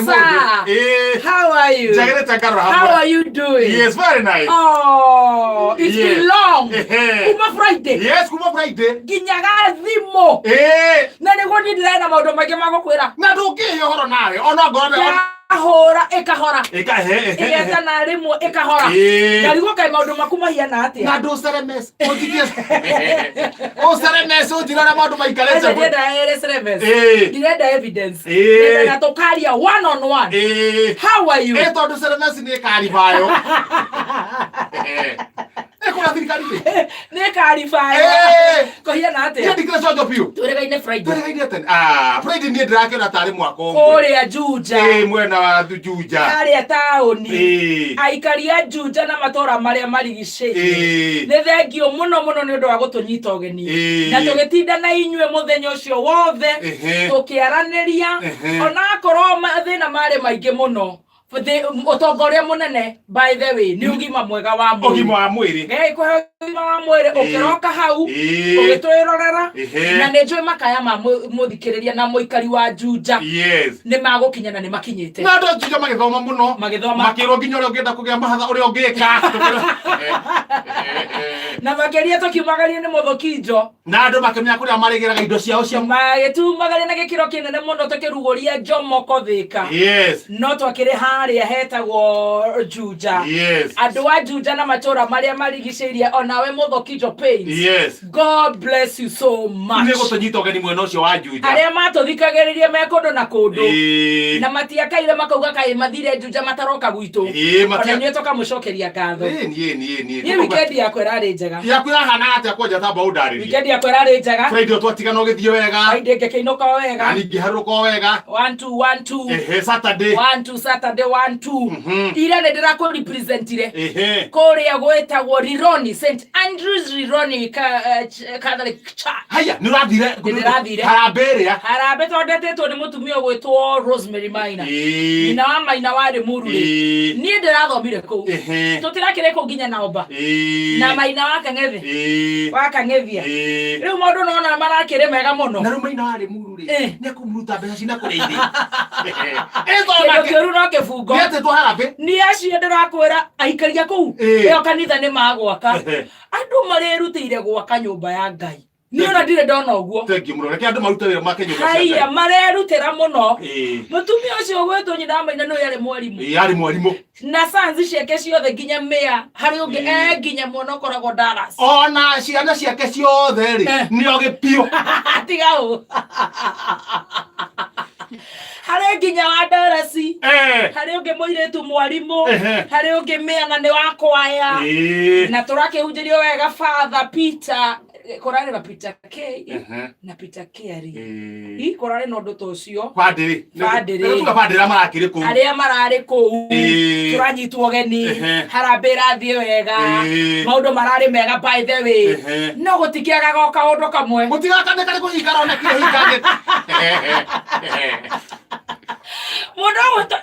Sir, how are you? How are you doing? Yes, very nice. Oh, it's been long. Kuma Friday. Yes, Kuma Friday. Ginyaga thimo. Na nego ni ndĩrenda maũndũ maingĩ ma gũkwĩra. Na ndũngĩhĩa ũhoro nawe. Ona ngorbe hora ekahora. Eka na rĩmwe ekahora. Ngarigwo kaĩ maũndũ maku mahiana atĩa. Na ndũceremes. Ũceremes ũnjĩra maũndũ maikarĩte. Ndĩrenda evidence. Ndĩrenda tũkaria one on one. How are you? Tondũ ceremes nĩ karibayo. Kuna thirikari nĩ karibayo. Kũhiana atĩa. Ndikira cojo biũ. Tũregaine Friday. Tũregaine tene. Friday nĩ ndĩrakĩona tarĩ mwaka ũmwe. Kũrĩa Juja. Mwena wa Juja. Harĩa taũni. Aikari a Juja na matũra marĩa marigicĩirie. Nĩ thengio mũno nĩ ũndũ wa gũtũnyita ũgeni. Na tũgĩtinda na inyuĩ mũthenya ũcio wothe tũkĩaranĩria ona akorwo mathĩna marĩ maingĩ mũno. Ũtongoria mũnene by the way nĩ ũgima mwega wa mwĩrĩ. Ũgima wa mwĩrĩ. Ũgima wa mwĩrĩ ũkĩroka hau ũgĩtwĩrorera na nĩ njũĩ makaya ma mũthikĩrĩria na mũikari wa Juja. Yes. Nĩ magũkinya na nĩ makinyĩte. Na andũ Juja magĩthoma mũno. Makĩrwo nginya ũrĩa ũngĩenda kũgĩa mahatha ũrĩa ũngĩka. Na makĩria tũkiumagaria nĩ Mũthũkinjo. Na andũ makĩmenya kũrĩa marĩgĩraga indo ciao cia magĩtumagaria na gĩkĩro kĩnene mũno tũkĩrugũria Jomoko Thĩka. Yes. No twakĩrĩ harĩa hetagwo Juja. Yes. Andũ a Juja na matũra marĩa marigicĩirie onawe Mũthũkinjo Pains. Yes. God bless you so much. Nĩ gũtũnyita ũgeni mwena ũcio wa Juja. Arĩa matũthikagĩrĩria me kũndũ na kũndũ. Na matiakaire makauga kaĩ mathire Juja mataroka gwitũ. Ona inyuĩ tũkamũcokeria ngatho. Niĩ wikendi yakwa ĩrarĩ njega. Yaku ĩrahana atĩa kwanja tamba ũndarĩrie. Wikendi yakwa ĩrarĩ njega. Friday twatigana ũgĩthiĩ wega. Friday ngĩkĩinũka wega. Na ningĩ harũka wega. 1 2 Saturday. 1 Saturday 1 2. Ira nĩ ndĩrakũrepresentire. Kũrĩa gwĩtagwo Rironi, St Andrews Rironi Catholic Church. Haya, nĩ ũrathire. Harambee tondetĩtwo nĩ mũtumia gwĩtwo Rosemary Maina. Nyina wa Maina warĩ Mũrũrĩ. Niĩ ndĩrathomire kũu. Tũtirakĩrĩ kũu nginya Naomba. Na Maina wa Kang'ethi. Wa Kang'ethia. Rĩu maũndũ nona marakĩrĩ mega mũno. Na rĩu Maina warĩ Mũrũrĩ. Nĩ kũmũruta mbeca cina kũrĩa ithĩ. Kĩndũ kĩũru no kĩbungo. Nĩ atĩ tũharambee. Nĩ acio ndĩrakwĩra aikaria kũu. Ĩyo kanitha nĩ magwaka. Andũ marerutĩire gwaka nyũmba ya Ngai. Niĩ ona ndirĩ ndona ũguo. Thank you mũno. Reke andũ marute wĩra make nyũmba cia Ngai. Haya marerutĩra mũno. Mũtumia ũcio gwĩtwo nyina Maina no yarĩ mwarimũ. Yarĩ mwarimũ. Na sanzi ciake ciothe nginya mĩa harĩ ũngĩ nginya mwana ũkoragwo Dallas. Ona ciana ciake ciothe rĩ nĩ ogĩ piũ. Tiga ũ. Harĩ nginya wa Dallas. Harĩ ũngĩ mũirĩtu mwarimũ. Harĩ ũngĩ mĩa na nĩ wa kwaya. Na tũrakĩhunjĩrio wega Father Peter. Korare na Peter K na Peter Kerry. Korare na ũndũ ta ũcio. Padre. Tuga padre marakĩrĩ kũu. Arĩa mararĩ kũu. Turanyitwo ũgeni. Harambee rathiĩ wega. Maũndũ mararĩ mega by the way. No gũtikĩagaga kaũndũ kamwe. Gũtigakane karĩ kũhingara onakire hingage.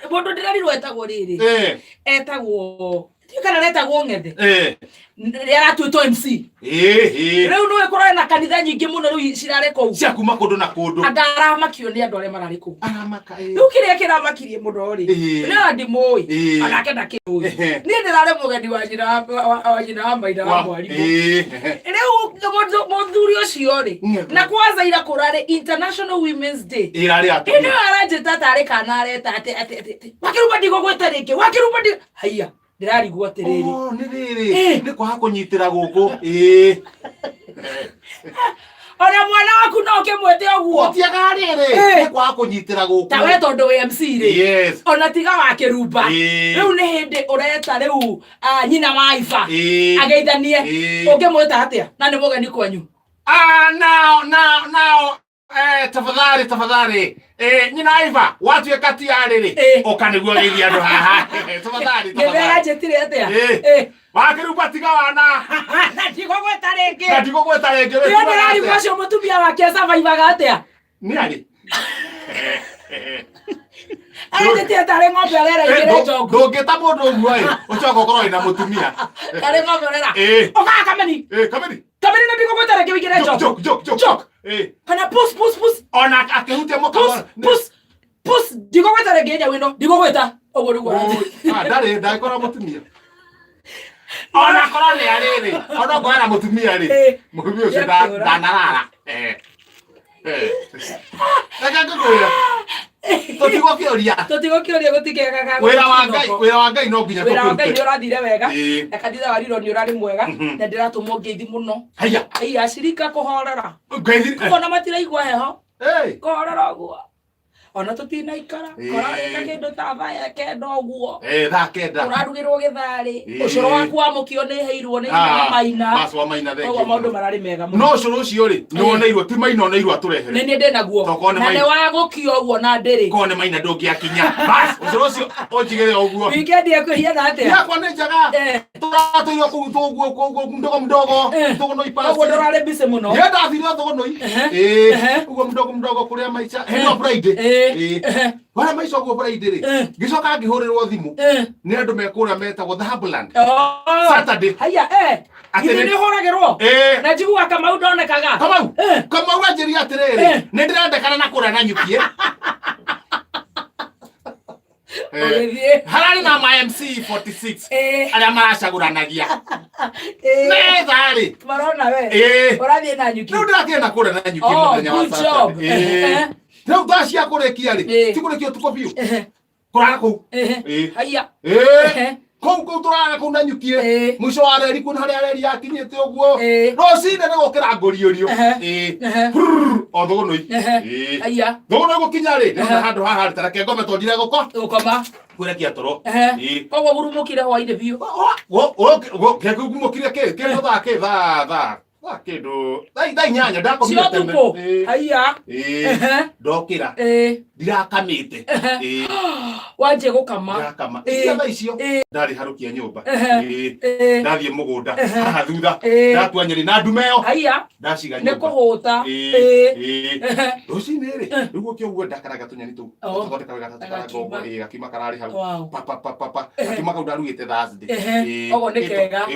Mũndũ ndĩrarirwo etagwo rĩrĩ. Etagwo kana retagwo Ng'ethe. Rĩrĩa aratuĩtwo MC. Rĩu nĩ ũkorwo na kanitha nyingĩ mũno rĩu cirarĩ kũu. Cia kuma kũndũ na kũndũ. Aramakio nĩ andũ arĩa mararĩ kũu. Aramaka. Rĩu kĩrĩa kĩramakirie mũno rĩ. Nĩ ndimũĩ. Onake ndakĩũĩ. Niĩ ndĩrarĩ mũgeni wa nyina wa Maina wa mwarimũ. Rĩu mũthuri ũcio rĩ. Na kwanza ira kũrarĩ International Women's Day. Ĩrarĩ atumia. Ĩno aranjĩta tarĩ kana areta wakĩrumba ndigũgwĩta rĩngĩ. Wakĩrumba ndi. Haiya. Ndĩrarigwo atĩrĩrĩ. Nĩ rĩrĩ. Nĩ kwaga kũnyitĩra gũkũ. Ona mwana waku no ũkĩmwĩte ũguo. Ũtiaga rĩrĩ. Nĩ kwaga kũnyitĩra gũkũ. Ta we tondũ wĩ MC rĩ. Yes. Ona tiga wakĩrumba. Rĩu nĩ hĩndĩ ũreta rĩu nyina wa Iva. Ageithanie. Ũngĩmwĩta atĩa? Na nĩ mũgeni kwanyu. Now. Tafadhali. Nyina Iva, watu ya kati ya rĩrĩ. Ũkanĩguo geithia andũ haha. Tafadhali. Ngĩmera njĩtire atĩa? Wakĩrumba tiga wana. Na ndigũgwĩta rĩngĩ. Nĩ ndĩrarigwo ũcio mũtumia wake survivaga atĩa? Nĩ arĩ. Arĩte tarĩ ng'ombe arera igĩrĩ njogu. Ndũngĩta mũndũ ũguo ĩ. Ũcoka ũkorwo ina mũtumia. Tarĩ ng'ombe arera. Ũkaga kameni. Kameni. Kameni na ndigũgwĩta rĩngĩ igĩrĩ njogu. Jok. Kana pus. Ona akĩhutia mũka. Pus. pus ndigogweta rĩngĩ wĩno ndigogweta ũguo nĩguo ndarĩ ndakora mũtumia ona korwo nĩ arĩrĩ ona ngwara mũtumia rĩ mũtumia ũcio ndanarara reke ngũkwĩra tũtigũkĩũria gũtikĩagaga wĩra wa Ngai no nginya wĩra wa Ngai nĩ ũrathire wega na kanitha wa Riro nĩ ũrarĩ mwega na ndĩratũmwo ngeithi mũno haya cirika kũhorera kũona matiraigua heho kũhorera ũguo ona tutinaikara korareka kindu ta thaa kenda ũguo thaa kenda ũrarugĩrwo gĩtharĩ ũcũrũ waku wamũkio nĩ heirwo nĩ maina ũguo maũndũ mararĩ mega mũno no ũcũrũ ũcio rĩ nĩ woneirwo ti maina oneirwo atũrehere nĩ ndĩnaguo na nĩ wagũkio ũguo na ndĩrĩ korwo nĩ maina ndũngĩakinya bas ũcũrũ ũcio ũnjigĩre ũguo weekend ĩkwĩhiana atĩa yakwa nĩ njega tũratũire kũu tũguo mdogo no ipasi ũguo ndũrarĩ busy mũno yenda athire thũgũnũi ũguo mdogo kũrĩa maica heno Friday wala maisha guo Friday rĩ gicoka ngĩhũrĩrwo thimũ nĩ andũ mekũrĩa metagwo the Hubland Saturday haya Githĩ nĩ hũragĩrwo na njiguaga Kamau ndonekaga Kamau anjĩria atĩrĩrĩ nĩ ndĩrendekana na kũrĩa na nyukie harari na MC 46 arĩa maracagũranagia neza rĩ marona we ũrathiĩ na nyuki rĩu ndĩrathiĩ na kũrĩa na nyuki mũthenya wa Saturday rĩu thaa cia kũrĩkia rĩ ti kũrĩkia ũtukũ biũ kũrara kũu haya kũu tũrara kũu na nyukie mũico wa reri kuna harĩa reri yakinyĩte ũguo rũcinĩ nĩ gũkĩra ngũriũrio o thũgũnũi haya thũgũnũi gũkinya rĩ nĩ handũ haha rĩ tareke ngome tondire gũkoma kũrekia toro koguo gurumũkire hwainĩ biũ gũmũkire kĩndũ thaa kĩndũ thaa inyanya ndakomire tene haya ndokĩra ndirakamĩte wanjie gũkama ndirakama thaa icio ndarĩ harũkia nyũmba ndathiĩ mũgũnda haha thutha ndatua nyeri na ndume ĩyo haya ndaciga nyũmba nĩ kũhũta rũcinĩ rĩ rĩu gũkĩa ũguo ndakaraga tũnyeni tũu tũthondeka wega tũkaranga gakima kararĩ hau papa gakima kau ndarugĩte Thursday ũguo nĩ kega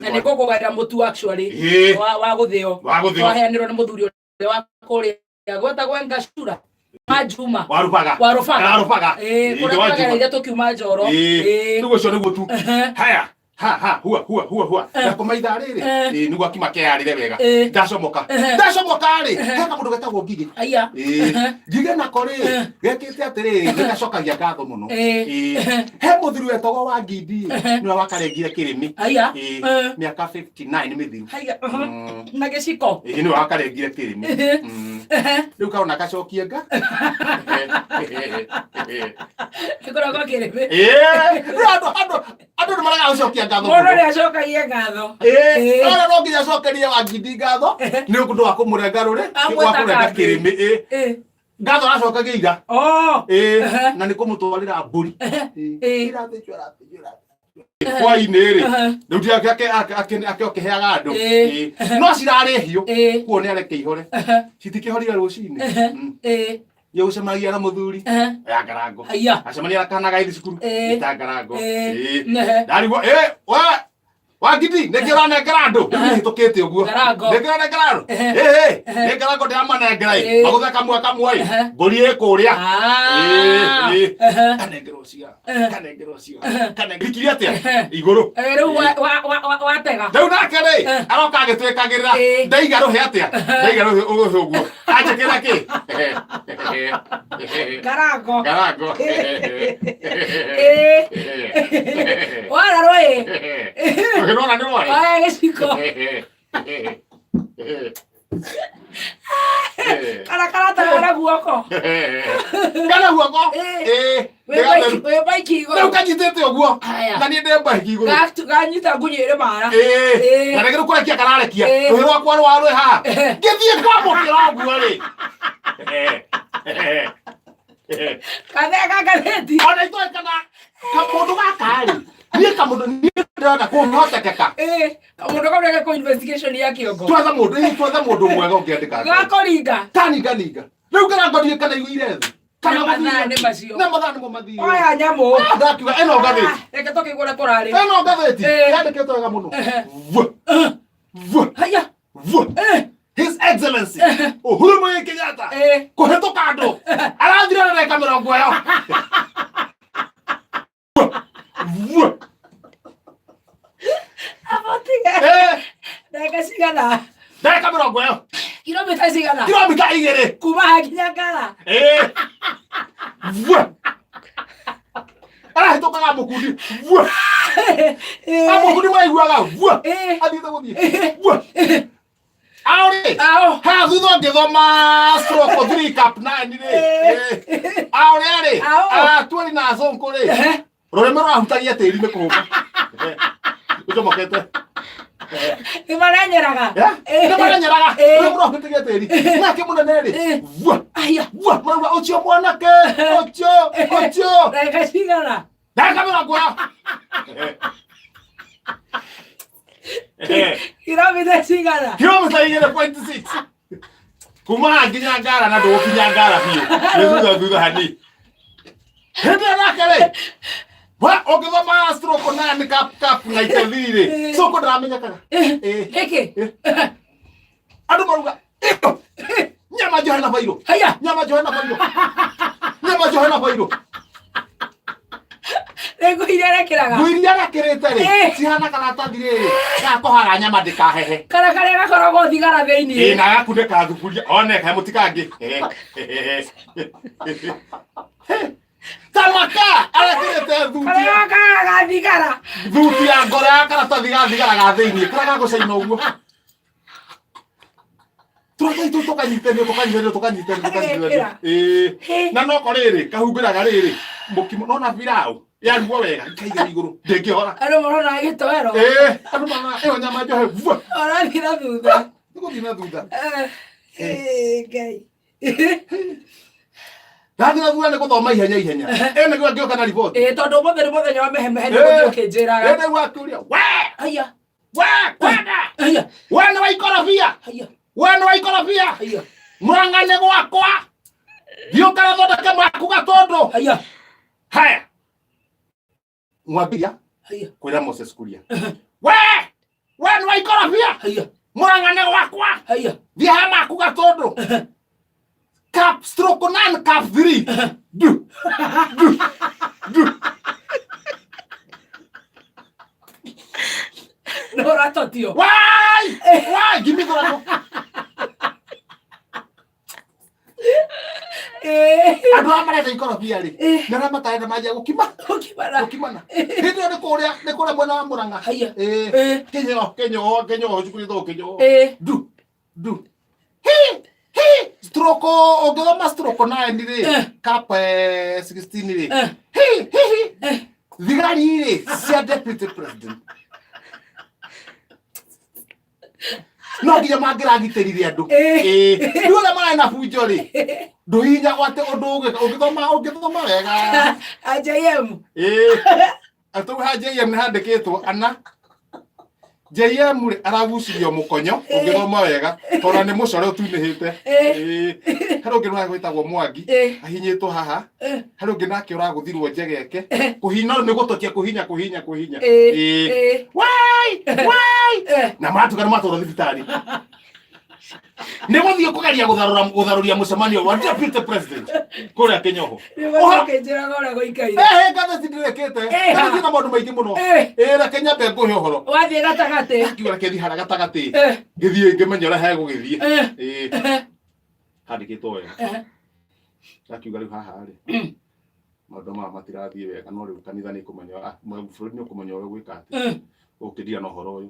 na nĩ kũkũgaĩra mũtu actually wa gũthĩo waheanĩrwo nĩ mũthuri ũrĩa wa kũrĩa gwetagwo Ngacura Majuma warubaga kũrĩa tũkiuma Njoro rĩu ũcio nĩguo tu haya hua nakoma ithaa rĩrĩ nĩguo akima kearĩre wega ndacomoka rĩ heka mũndũ getagwo Ngigĩ Ngigĩ nako rĩ gekĩte atĩrĩrĩ nĩgacokagia ngatho mũno he mũthuri wetagwo wa Ngindi nĩwe wakarengire Kĩrĩmĩ mĩaka 59 mĩthiru na gĩciko nĩwe wakarengire Kĩrĩmĩ rĩu kaona gacokie nga gĩkoragwo Kĩrĩmĩ andũ nĩmaraga gũcokia ngatho mũndũ nĩacokagia ngatho ona no nginya acokerie wa Ngindi ngatho nĩ ũndũ wa kũmũrenga rũrĩ wa kũrenga Kĩrĩmĩ ngatho aracokagia ira na nĩ kũmũtwarĩra mbũri hwainĩ rĩ rĩu ndiake ũkĩheaga andũ no cirarĩ hiũ kuo nĩ areke ihore citikĩhorire rũcinĩ yegũcemanagia na mũthuri ya Ngarango acemania na kana gaithi cukuru ita Ngarango ndarigwo wa Ngindi nĩkĩ ũranengera andũ nĩhĩtũkĩte ũguo nĩkĩ ũranengera andũ nĩ Ngarango ndĩramanengera magũthe kamwe mbũri ĩkũrĩa kanengera ũcio kanengirikire atĩa igũrũ rĩu watega rĩu nake rĩ aroka agĩtwĩkagĩrĩra ndaiga rũhĩ atĩa ndaiga rũhĩ ũguo anjĩkĩra kĩ Ngarango wara rũhĩ nona nĩ rũhĩ gĩciko kana guoko wĩ baiki igũrũ rĩu kanyitĩte ũguo na niĩ ndĩ baiki igũrũ ganyita ngunyĩrĩ mara na rĩngĩ rũkũrekia kararekia rũhĩ rwakwa rwarwĩ haha ngĩthiĩ kwamũkĩra ũguo rĩ kathega gatheti ona itoĩ kana kamũndũ gaka rĩ niĩ kamũndũ niĩ ndĩrenda kũhotekeka kamũndũ kau nĩge kũ investigation ya kĩongo twetha mũndũ mwega ũngĩandĩka gakũringa kaninga rĩu Ngarango ndiĩ kana igũire thĩ kana mathaa nĩ macio na mathaa nĩmo mathiĩ oya nyamũ ndakiuga ĩno ngathĩti reke tũkĩgũre kũrarĩ ĩno ngathĩti yandĩkĩtwo wega mũno haya His Excellency Uhuru Muigai Kenyatta kuhetoka andu arathira na dakika 20 dakika cigana? Dakika 20 kilomita cigana? Kilomita 2 kuma nginya Ngara. Arahetokaga mukundi amukundi maiguaga athite guthie Aure ha thutha ngithoma stroke 3 cap 9 ri aure ri twari na zonko ri roreme rahutagia tiri ni kuhuka ucomokete imaranyeraga roreme rahutagia tiri nake munene ri aya mwana ucio mwanake ucio dakika cigana? dakika 20 kilomita cigana? Kilomita 2.6 kuma nginya Ngara na ndukinya Ngara biu thutha hani hindi anakere wa ogithoma stroke 9 cap na itathiri so ko ndaramenyekaga hiki andu maruga nyama Johana Bairo nguiria rekirite ri cihana karatathi riri gakohaga nyama ndikahehe kana karia gakoragwo thigara thiini na gakunde kathuburia oneka mutikangi tamaka arakirite karia gathigara thuti ya ngore ya karatathi gathigara ga thiini kara gagucaina uguo tukanyitene na no koriri kahumbiraga riri mukimo nona pirau yaruo wega ikaiga iguru ndingihora andu marona gitoero andu marona iyo nyama njohe orathira thutha niguthina thutha ngai ndathira thutha ni guthoma ihenya niguo ngioka na report tondu muthenya muthenya wa mehemehe niguo ukinjiraga niguo akuria aya kwenda wana waikorofia murangane gwakwa thiukara thondeke mwaku gatondo haya mwambia kwira Moses Kuria ni waikorofia murangane gwakwa thia maku gatondo cap stroke 9 cap 3 du no ratotio why give me the andu amarenda ikorofia ri nara matarenda maja gukimana hindi ni kuria mwena wa Murang'a kenyo jukuritho kenyo du stroke ogithoma stroke 9 ri cap 16 ri thigari ri cia deputy president no nginya mangiragitĩrire andũ nĩ ũrĩa marĩ na bunjo rĩ ndũhinya gwate ũndũ ũngĩthoma wega JM atũha JM nĩ handĩkĩtwo ana JM rĩ aragucirio mũkonyo ũngĩthoma wega tondũ nĩ mũcore ũtunĩhĩte harĩ ũngĩ nĩ gwĩtagwo Mwangi ahinyĩtwo haha harĩ ũngĩ nake ũragũthirwo njegeke kũhinya nĩ gũtokia kũhinya na matugana matũra thibitari nĩ gũthiĩ kũgeria gũtharũria mũcemanio wa deputy president kũrĩa Kenyoho ũkĩnjĩraga ũrĩa gũikaire ngathĩti ndĩrĩkĩte ngathĩti na maũndũ maingĩ mũno reke nyambe ngũhe ũhoro wathiĩ gatagatĩ akiuga reke thiĩ harĩa gatagatĩ ngĩthiĩ ngĩmenya ũrĩa hegũgĩthiĩ handĩkĩtwo wega akiuga rĩu haha rĩ maũndũ maya matirathiĩ wega no rĩu kanitha nĩ kũmenya bũrũri nĩ ũkũmenya ũrĩa gwĩka atĩ ũkĩndia na ũhoro ũyũ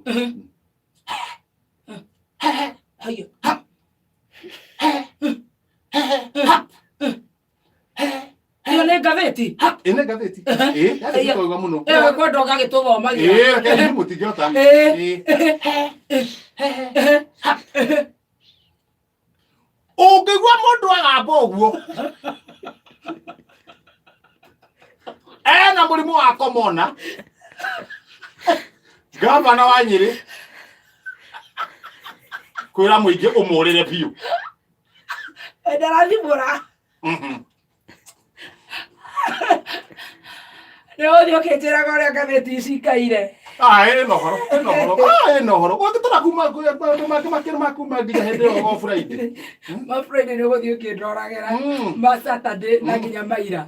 iyo nĩ ngathĩti nĩ ngathĩti yandĩkĩtwo mũno kwenda ũgagĩtũthomagia reke mũtingĩhota ũngĩgua mũndũ agamba ũguo ena mũrimũ wa komona gavana wa Nyĩrĩ kwĩra mũingĩ ũmũrĩre biũ ndarathimũra nĩ ũthiĩ ũkĩnjĩraga ũrĩa ngathĩti cikaire eno horo ko tara kuma kuma nginya hende o Friday ma Friday no gothio ki ndoragera ma Saturday na nginya maira